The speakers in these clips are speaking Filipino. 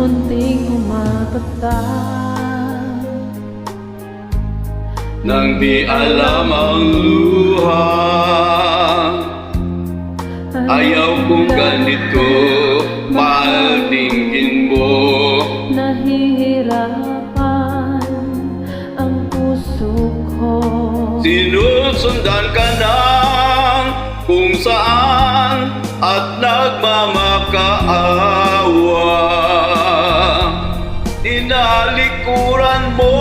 munting umapagta. Nang di alam ang luha, ayaw kong ganito, mahal dinggin mo. Nahihirapan ang puso ko. Sinusundan ka ng kung saan at nagmamakaawa. Inalikuran mo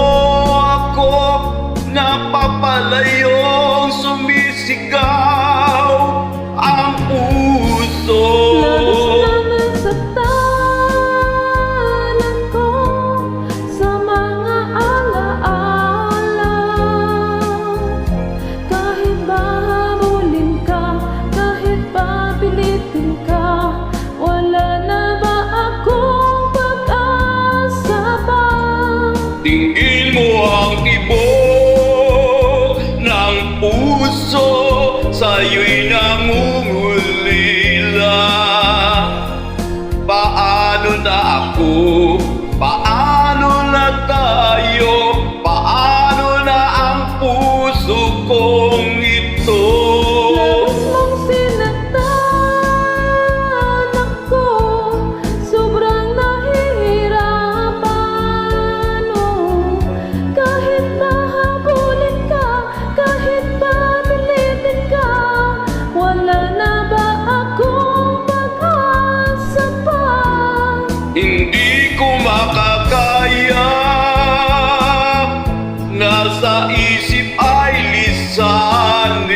ako, napapalayong sumisigaw ang puso. Labis na nasaktanan ko sa mga alaala. Kahit ba habulin ka, kahit ba pilitin ka, wala na ba akong pag-asa pa? Dinggin mo ang tibok ng puso, sa'yo'y nangungulila. Paano na ako? Paano na tayo? Paano na ang puso kong ito? Labis mong sinaktan ako, sobrang nahihirapan. Kahit mahabulin ka, kahit pamilitin ka, wala na ba akong pag-asa pa? Hindi ko makakaya, nasa isip ay lisanin.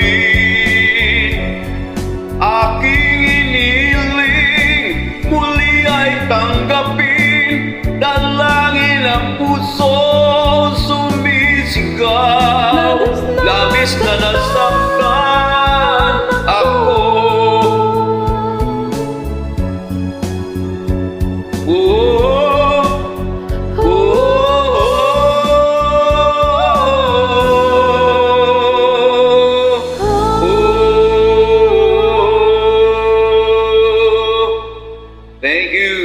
Aking iniling, muli ay tanggapin. Dalangin ang puso, sumisigaw. Labis na nasaktan ako. Thank you.